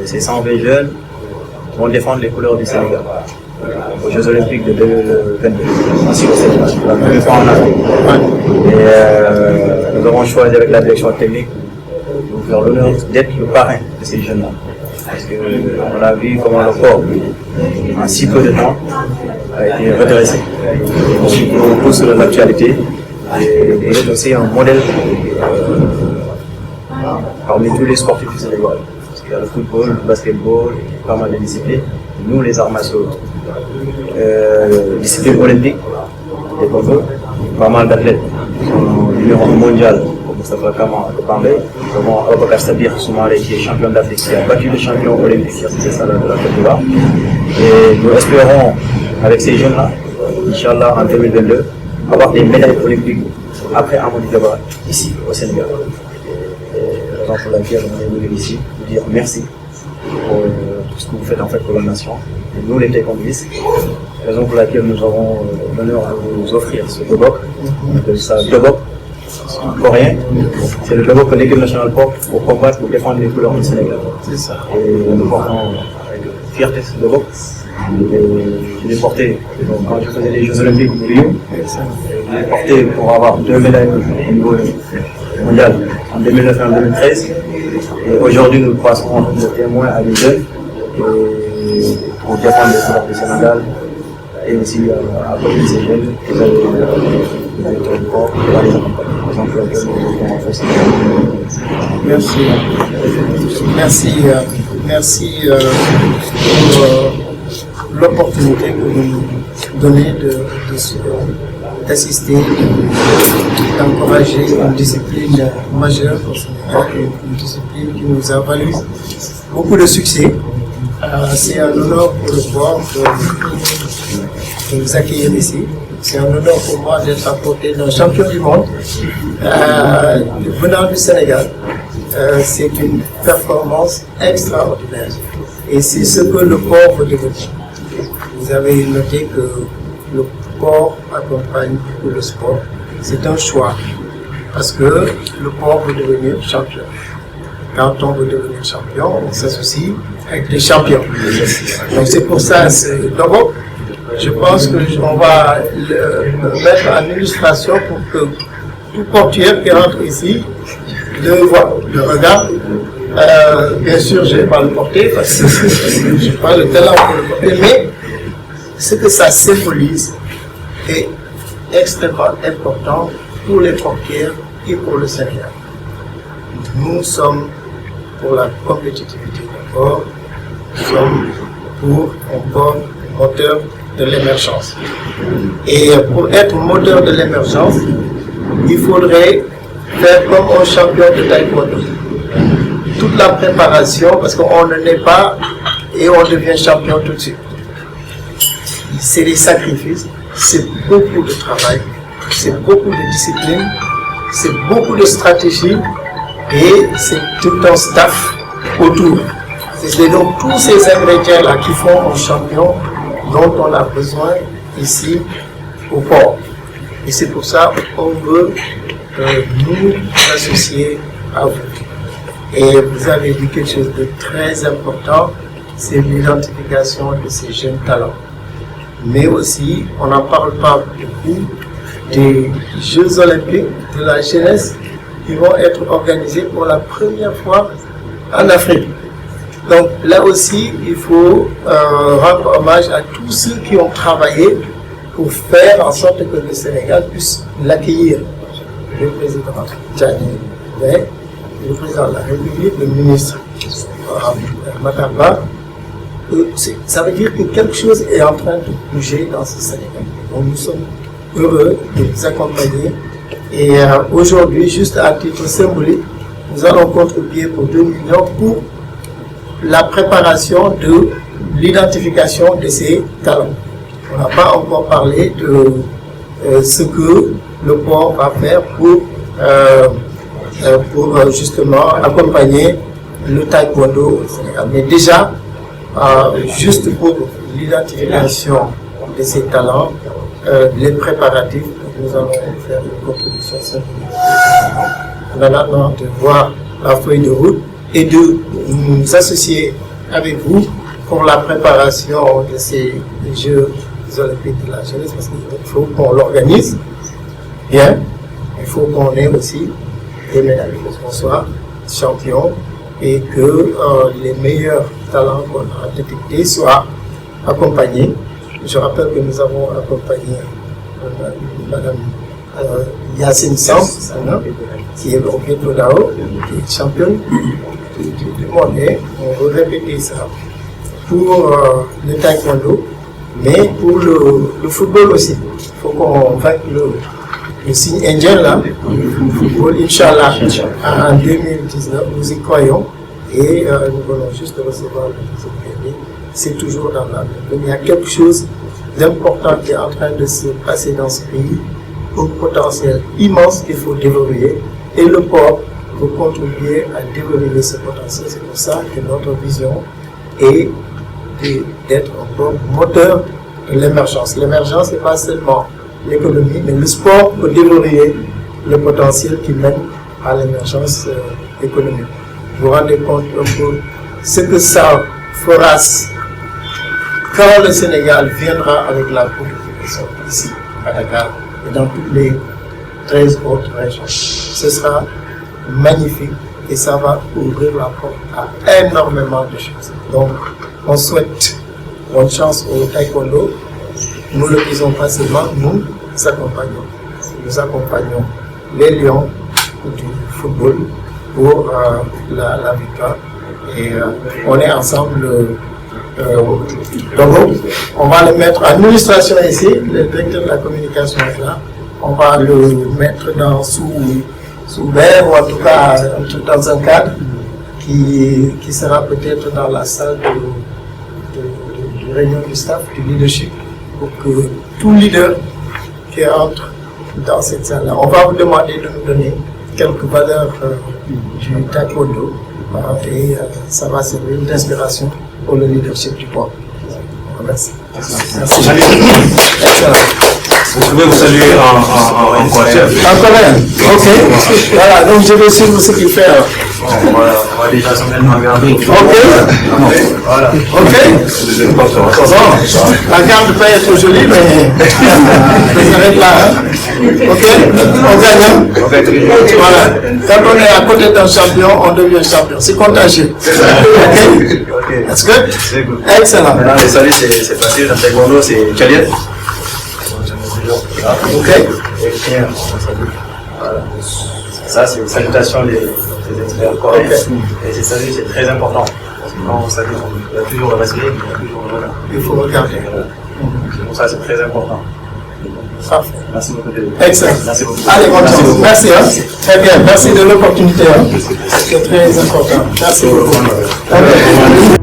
ces 120 jeunes vont défendre les couleurs du Sénégal aux Jeux Olympiques de 2022, ainsi au Sénégal, la première fois en Afrique. Et nous avons choisi avec la direction technique de nous faire l'honneur d'être le parrain de ces jeunes-là. Parce qu'on a vu comment le corps, en si peu de temps, a été redressé. Pour tous de l'actualité, et est aussi un modèle parmi tous les sportifs du Sénégal. Parce qu'il y a le football, le basketball, pas mal de disciplines. Nous, les arts martiaux, discipline olympique, des concours, pas mal d'athlètes qui sont numéro mondial. Moustapha Kama de Bambey, nous avons Abubakar Sabir Soumaré qui est champion d'Afrique, qui a battu le champion olympique, c'est ça de la Côte d'Ivoire. Et nous espérons, avec ces jeunes-là, Inch'Allah en 2022, avoir des médailles olympiques après Amadou Diaba ici au Sénégal. Et raison pour laquelle on est venu ici, vous dire merci pour tout ce que vous faites en fait pour la nation. Et nous les taekwondistes, raison pour laquelle nous avons l'honneur à vous offrir ce dobok, de ça dobok. Coréen, c'est le dobok que l'équipe nationale porte pour combattre, pour défendre les couleurs du Sénégal. C'est ça. Et nous portons avec fierté ce dobok. Je l'ai porté quand je faisais les Jeux Olympiques de Rio. Je l'ai porté pour avoir 2 médailles au niveau mondial en 2009 et en 2013. Et aujourd'hui, nous passerons le témoin à des jeunes pour défendre les couleurs du Sénégal. Et aussi à côté de ces jeunes, vous avez le corps qui va les accompagner. Merci. Merci pour l'opportunité que vous nous donnez d'assister, d'encourager une discipline majeure au Sénégal, une discipline qui nous a valu beaucoup de succès. C'est un honneur pour le sport de vous accueillir ici. C'est un honneur pour moi d'être à côté d'un champion du monde venant du Sénégal. C'est une performance extraordinaire. Et c'est ce que le corps veut devenir. Vous avez noté que le corps accompagne beaucoup le sport. C'est un choix. Parce que le corps veut devenir champion. Quand on veut devenir champion, on s'associe avec des champions. Donc c'est pour ça, d'abord, je pense qu'on va le mettre en illustration pour que tout portier qui rentre ici le regarde. Bien sûr, je ne vais pas le porter parce que je n'ai pas le talent pour le porter, mais ce que ça symbolise est extrêmement important pour les portiers et pour le Sénégal. Nous sommes pour la compétitivité d'abord, nous sommes pour un corps moteur de l'émergence. Et pour être moteur de l'émergence, il faudrait faire comme un champion de taekwondo. Toute la préparation, parce qu'on ne naît pas et on devient champion tout de suite. C'est des sacrifices, c'est beaucoup de travail, c'est beaucoup de discipline, c'est beaucoup de stratégie et c'est tout un staff autour. C'est donc tous ces ingrédients-là qui font un champion dont on a besoin ici au port. Et c'est pour ça qu'on veut nous associer à vous. Et vous avez dit quelque chose de très important, c'est l'identification de ces jeunes talents. Mais aussi, on n'en parle pas beaucoup des Jeux Olympiques de la jeunesse qui vont être organisés pour la première fois en Afrique. Donc là aussi, il faut rendre hommage à tous ceux qui ont travaillé pour faire en sorte que le Sénégal puisse l'accueillir. Le président Tchani, le président de la République, le ministre Matamba. Ça veut dire que quelque chose est en train de bouger dans ce Sénégal. Donc nous sommes heureux de vous accompagner. Et aujourd'hui, juste à titre symbolique, nous allons contribuer pour 2 millions pour la préparation de l'identification de ces talents. On n'a pas encore parlé de ce que le port va faire pour justement accompagner le taekwondo au Sénégal. Mais déjà, juste pour l'identification de ces talents, les préparatifs, nous allons faire une contribution symbolique. On a maintenant de voir la feuille de route et de nous associer avec vous pour la préparation de ces Jeux olympiques de la jeunesse, parce qu'il faut qu'on l'organise bien, il faut qu'on ait aussi des médailles, qu'on soit champion et que les meilleurs talents qu'on a détectés soient accompagnés. Je rappelle que nous avons accompagné Madame Yacine Samb, qui est au Pied Dao, qui est championne du monde. Et on veut répéter ça pour le taekwondo, mais pour le football aussi. Il faut qu'on vainque le signe indien là, le football, Inch'Allah, en 2019, nous y croyons et nous venons juste de recevoir le premier. C'est toujours dans la même. Il y a quelque chose d'important qui est en train de se passer dans ce pays, un potentiel immense qu'il faut développer et le port peut contribuer à développer ce potentiel. C'est pour ça que notre vision est d'être encore moteur de l'émergence. L'émergence, ce n'est pas seulement l'économie, mais le sport peut développer le potentiel qui mène à l'émergence économique. Vous vous rendez compte un peu ce que ça fera quand le Sénégal viendra avec la population ici à Dakar et dans toutes les 13 autres régions. Ce sera magnifique et ça va ouvrir la porte à énormément de choses. Donc, on souhaite bonne chance au taekwondo. Nous ne le disons pas seulement, nous accompagnons. Nous accompagnons les lions du football pour la victoire. Et on est ensemble. Donc, on va le mettre en illustration ici. Le directeur de la communication est là. On va le mettre sous verre ou en tout cas dans un cadre qui sera peut-être dans la salle de réunion du staff, du leadership, pour que tout leader qui entre dans cette salle-là, on va vous demander de nous donner quelques valeurs du taekwondo et ça va servir d'inspiration pour le leadership du port. Merci. Merci. Excellent. Vous pouvez vous saluer en coréen. En coréen, ok. Voilà, donc je vais suivre ce qu'il fait. On va déjà simplement regarder. Ok. Voilà. Ok. La garde peut être jolie, mais ça s'arrête là. Ok. On gagne. Voilà. Quand on est à côté d'un champion, on devient champion. C'est contagieux. Ok. That's good. Excellent. Maintenant, les saluts, c'est facile. Dans le taekwondo, c'est Chaliet. Ok. Voilà. Ça, c'est une salutation des experts coréens. Et ces saluts, c'est très important. Parce que quand on salue, il y a toujours le respect, il y a toujours le honneur. Il faut regarder. C'est pour ça que c'est très important. Parfait. Merci beaucoup. Excellent. Merci beaucoup. Allez, bonne chance. Merci. Très bien. Merci de l'opportunité. C'est très important. Merci beaucoup.